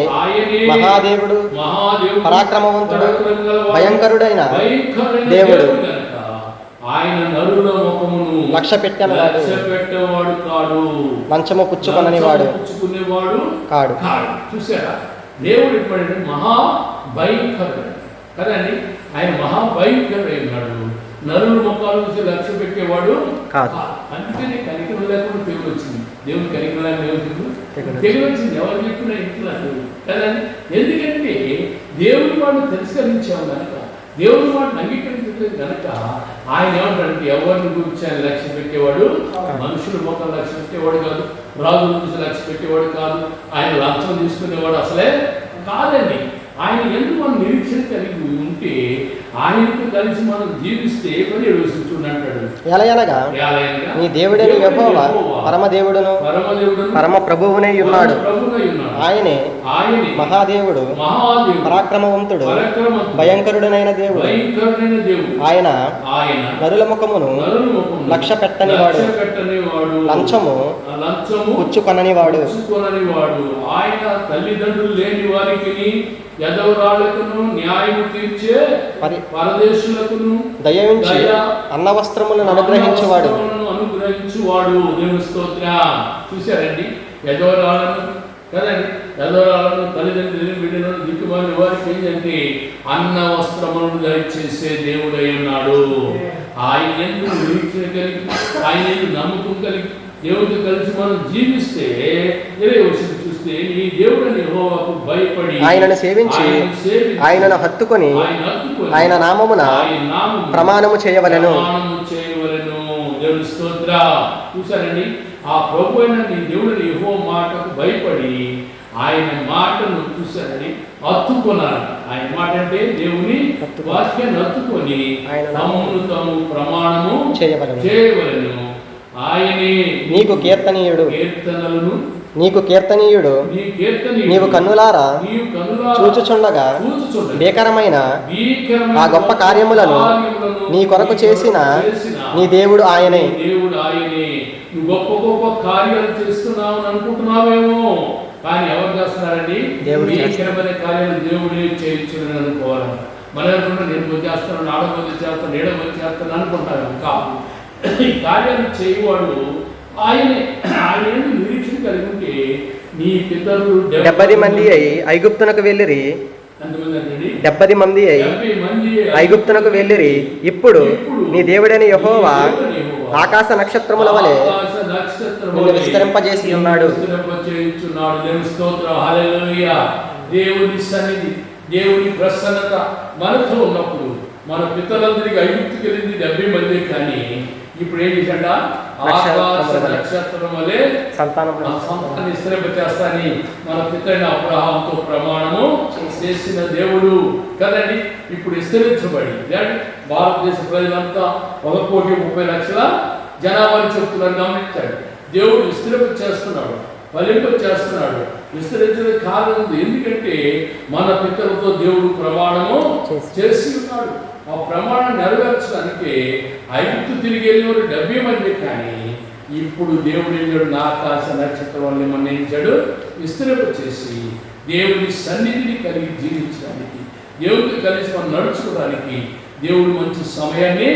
మహాదేవుడు, పరాక్రమవంతుడు, భయంకరుడైన దేవుడు. ఆయన నరుల ముఖమును లక్ష్య పెట్టేవాడు కాడు, లంచము పుచ్చుకునేవాడు కాడు. చూసారా, దేవుడు ఇప్పుడు మహాభయంకరుడు కదండి. ఆయన మహాభయంకరుడై ఉన్నాడు. నరుల ముఖాలు చూసి లక్ష్య పెట్టేవాడు కాదు. అందుకని కనికరం లేకుండా తెగులు వచ్చింది. దేవుడు కనికరం లేకుండా తెగులు వచ్చింది. ఎవరు చెప్పినా ఇంట్లో కదండి. ఎందుకంటే దేవుడి వాడిని తిరస్కరించాము కనుక, దేవుడి వాడిని అంగీకరించలేదు కనుక ఆయన ఏమంటాడంటే ఎవరిని గురించి ఆయన లక్ష్య పెట్టేవాడు, మనుషుల ముఖం లక్ష్య పెట్టేవాడు కాదు, రాజుల గురించి లక్ష్య పెట్టేవాడు కాదు, ఆయన లంచం తీసుకునేవాడు అసలే కాదండి. ఆయన ఎందుకు మనం నిరీక్షణ కలిగి ఉంటే ఆయనతో కలిసి మనం జీవిస్తే పని చూడంటాడు. నీ దేవుడైన యెహోవా పరమదేవుడును పరమ ప్రభువునై ఉన్నాడు. ఆయనే మహాదేవుడు, పరాక్రమవంతుడు, భయంకరుడైన దేవుడు. ఆయన నరుల ముఖమును లక్ష్య పెట్టనివాడు, లంచము పుచ్చుకొననివాడు. ఆయన తల్లిదండ్రులు లేని వారికి యదవరాళ్లకును న్యాయము తీర్చే పరదేశులకును దయవించి అన్నవస్త్రములను అనుగ్రహించువాడు. దేవుని స్తోత్రం. చూశారండి, యదవరాళ్లను కదండి, యదవరాళ్లను తల్లిదండ్రులు బిడ్డలను దిక్కుమాలిన వారికి ఏంటంటే అన్న వస్త్రములను దయచేసే దేవుడై ఉన్నాడు. ఆయన ఎందుకు నిరీక్షణ కలిగి, ఆయన ఎందుకు నమ్మకం కలిగి దేవుడితో కలిసి మనం జీవిస్తే చూస్తే ఈ దేవుడిని యెహోవాకు భయపడి ఆయనను సేవించి ఆయనను హత్తుకొని ఆయన నామమున ప్రమాణము చేయవలెను. దేవుని స్తోత్రం. చూసారండి, ఆ ప్రభు అయిన నీ దేవుడిని యెహోవా మాటకు భయపడి ఆయన మాటను చూసారండి హత్తుకున్నారు. ఆయన మాట అంటే దేవుని వాక్యాన్ని హత్తుకొని తమను తాము ప్రమాణము చేయవలెను. ఆయనే నీకు కీర్తనీయుడు, నీవు కన్నులారా చూచుచుండగా భీకరమైన ఆ గొప్ప కార్యములను నీ కొరకు చేసిన నీ దేవుడు ఆయనే. గొప్ప గొప్ప కార్యాలు చేస్తున్నావు అనుకుంటున్నావేమో, కానీ ఎవరు చేస్తున్నారండి? భీకరమైన కార్యాలు దేవుడే చేయించుని అనుకోవాలి. మన నేను చేస్తాను, ఆడబోతే చేస్తాను, నీడబోతే చేస్తాను అనుకుంటాను. కాదు, ఈ కార్యాలు చేయవాడు ఆయనే. ఆయన నిరీక్షణ కలిగి ఉంటే నీ పితరులు 70 మంది అయి ఐగుప్తునకు వెళ్ళిరి. 70 మంది అయి ఐగుప్తునకు వెళ్ళిరి. ఇప్పుడు నీ దేవుడైన యెహోవా ఆకాశ నక్షత్రముల వలె నిన్ను విస్తరింపజేసి ఉన్నాడు. దేవుని సన్నిధి, దేవుని ప్రసన్నత మనతో ఉన్నప్పుడు మన పితరులందరికీ ఐగుప్తుకి వెళ్ళింది 70 మంది, కానీ ఇప్పుడు ఏం చేశాడ? నక్షత్రం వలె సంతానాన్ని విస్తరింపచేస్తానని మన పితరుని అబ్రహాముతో ప్రమాణము చేసిన దేవుడు కదండి. ఇప్పుడు విస్తరించబడి భారతదేశ ప్రజలంతా 1,30,00,000 జనాభాని చెప్తున్నారు. గమనించాడు, దేవుడు విస్తరింపచేస్తున్నాడు, ఫలింపచేస్తున్నాడు. విస్తరించడం కారణం ఎందుకంటే మన పితరులతో దేవుడు ప్రమాణము చేసి ఉన్నాడు. ఆ ప్రమాణం నెరవేర్చడానికి ఐగుప్తు తిరిగి వెళ్ళిన 70 మంది, కానీ ఇప్పుడు దేవుడు ఏడు నా ఆకాశ నక్షత్రం వల్ల మన్నించాడు, విస్తరింప చేసి దేవుని సన్నిధిని కలిగి జీవించడానికి, దేవుడికి కలిసి మనం నడుచుకోవడానికి దేవుడు మంచి సమయాన్ని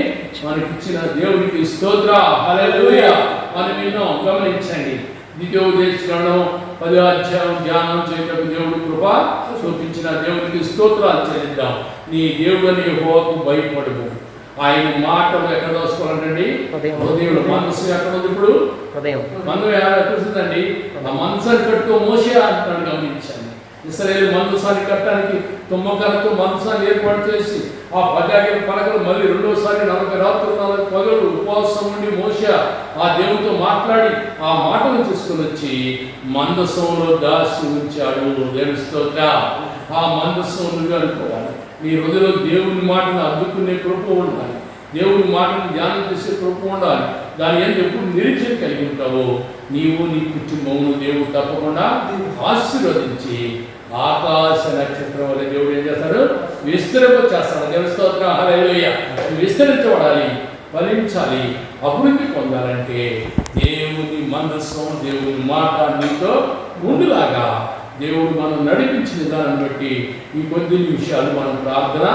మనకిచ్చిన దేవునికి స్తోత్ర. హల్లెలూయా. మనం విన్నాం, గమనించండి. ద్వితీయోపదేశకాండం 10వ అధ్యాయం ధ్యానం చేయటకు దేవుడు కృప చూపించిన దేవునికి స్తోత్రాలు చెల్లిద్దాం. నీ దేవుని యెహోవాకు భయపడము. ఆయన మాటలు ఎక్కడ దోసుకోవాలండి? హృదయంలో. మనసు ఎక్కడ ఉంది? ఇప్పుడు మనం ఎక్కడుందండి? ఆ మనసాన్ని కట్టుకో మోషే అంటున్నాడు, గమనించండి. ఇశ్రాయేలు మందసాన్ని కట్టడానికి తుమ్మకరతో మందసాన్ని ఏర్పాటు చేసి ఆ 10 పలకలు మళ్ళీ రెండోసారి 40 రాత్రులు 40 పగలు ఉపవాసం ఉండి మోషే ఆ దేవునితో మాట్లాడి ఆ మాటను తీసుకుని వచ్చి మందసంలో దాచి ఉంచాడు. స్తోత్ర. ఆ మందసం అనుకోవాలి. నీ హృదయంలో దేవుని మాటను అద్దుకునే కృప ఉండాలి, దేవుని మాటను ధ్యానం చేసే కృప ఉండాలి. దాని ఎందుకు ఎప్పుడు నిరీక్షణ కలిగి ఉంటావో నీవు నీ కుటుంబమును దేవుడు తప్పకుండా ఆశీర్వదించి ఆకాశ నక్షత్రం వల్ల దేవుడు ఏం చేస్తాడు? విస్తరింప చేస్తాడు. దేవుని స్తోత్రం. హల్లెలూయా. విస్తరించబడాలి, ఫలించాలి, అభివృద్ధి పొందాలంటే దేవుని మనస్సు, దేవుని మాట నీతో ముందులాగా దేవుడు మనం నడిపించిన దాన్ని బట్టి ఈ కొద్ది నిమిషాలు మనం ప్రార్థన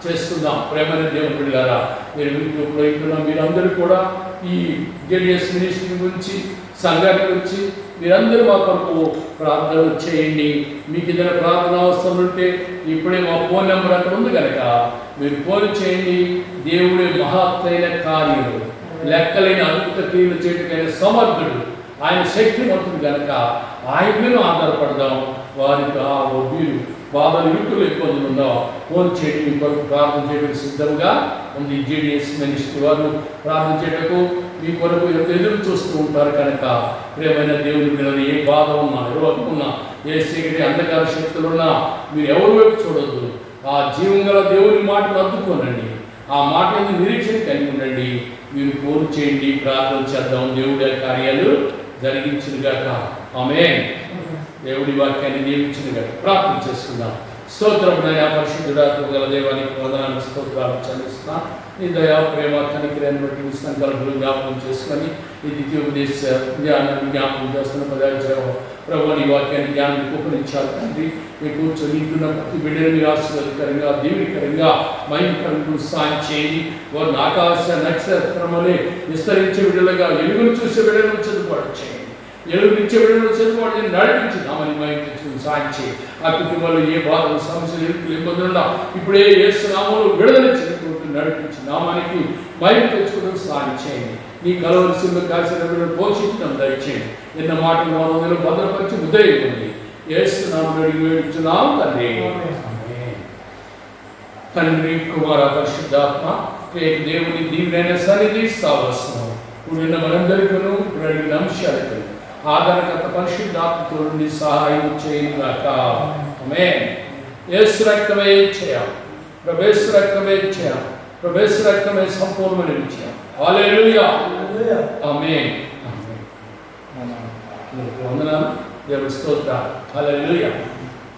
చేసుకుందాం. ప్రేమైన దేవుని బిడ్డలారా, మీరు యూట్యూబ్లో ఇంటున్నాం, మీరందరూ కూడా ఈ జేడిఎస్ మినిస్ట్రీ గురించి, సంఘానికి వచ్చి మీరందరూ మా కొరకు ప్రార్థన చేయండి. మీకు ఏదైనా ప్రార్థన అవసరం ఉంటే ఇప్పుడే మా ఫోన్ నెంబర్ అక్కడ ఉంది కనుక మీరు ఫోన్ చేయండి. దేవుడే మహత్తైన కార్యాలు, లెక్కలేని అద్భుత క్రియలు చేయటమైన సమర్థుడు, ఆయన శక్తివంతుడు కనుక ఆయన మీద ఆధారపడదాం. వారికి ఆ వీరు బాధలు ఇరుకులు ఇబ్బందులు ఉందో ఫోన్ చేయడం, మీ కొరకు ప్రార్థన చేయడానికి సిద్ధంగా ఉంది. జేడిఎస్ మినిస్ట్రీ వారు ప్రార్థన చేయటకు మీ కొరకు ఎదురు చూస్తూ ఉంటారు కనుక ప్రియమైన దేవుని పిల్లలు, ఏ బాధ ఉన్నా, రోగం ఉన్నా, ఏ చీకటి అంధకార శక్తులున్నా మీరు ఎవరి వైపు చూడొద్దు. ఆ జీవం గల దేవుని మాటలు అద్దుకోనండి, ఆ మాటలను నిరీక్షణ కలిగి ఉండండి. మీరు ఫోన్ చేయండి, ప్రార్థన చేద్దాం. దేవుడి కార్యాలు జరిగించుగాక. ఆమేన్. దేవుడి వాక్యాన్ని నియమించుగాక. ప్రార్థన చేసుకుందాం. స్తోత్రం. దయా పరిశుద్ధుడా గల దేవానికి వందనాలు, స్తోత్రాలు చెల్లిస్తున్నా. నీ దయా ప్రేమ కనికరాన్ని బట్టి మీ సంకల్పాలు జ్ఞాపకం చేసుకొని ఈ ద్వితీయోపదేశ జ్ఞానాన్ని జ్ఞాపకం చేస్తున్న పదార్థం ప్రభు నీ వాక్యాన్ని జ్ఞానాన్ని ఉపనిచ్చారు తండ్రి. మీ కూర్చొని ఇంటున్న ప్రతి బిడ్డని మీరు ఆశీర్వాదకరంగా, దీవెనకరంగా, మహిమకరంగా సాయం చేయండి. వారిని ఆకాశ నక్షత్రములే విస్తరించే బిడ్డలుగా, వెలుగును చూసే బిడ్డలను చదువుబాటు చేయండి. ఎలుగునిచ్చే బిడ్డలను చదువుబాటు నడిపించి నామని మహిమ తెచ్చుకుని సాయం చేయండి. ఆ కుటుంబంలో ఏ బాధలు, సమస్యలు, ఇబ్బందులున్నా ఇప్పుడే యేసు నామములో విడుదల చెందుకుంటూ నడిపించి నామానికి మహిమ తెచ్చుకుంటూ సాయం చేయండి. నీ కలవలసిన కార్యక్రమాలను పోషించడం దయచేయండి. నిన్న మాటలు మనలో భద్రపరిచి ఉదయం యేసు నామములో అడిగి వేడుచున్నాం తండ్రి. తండ్రి, కుమార, పరిశుద్ధాత్మ దేవుని దీవెన సన్నిధి సావసనం నిన్న మనందరికీ ఇప్పుడు అడిగిన అంశాలకు ఆధారగత పరిశుద్ధాత్మతో నుండి సహాయం చేయగాక. ఆమేన్. యేసు రక్తమే చేయం, ప్రభేసు రక్తమే చేయం, ప్రభేసు రక్తమే సంపూర్ణమైన విజయం. హల్లెలూయా. ఆమేన్. వందనాలు. దేవుని స్తోత్రం. హల్లెలూయా.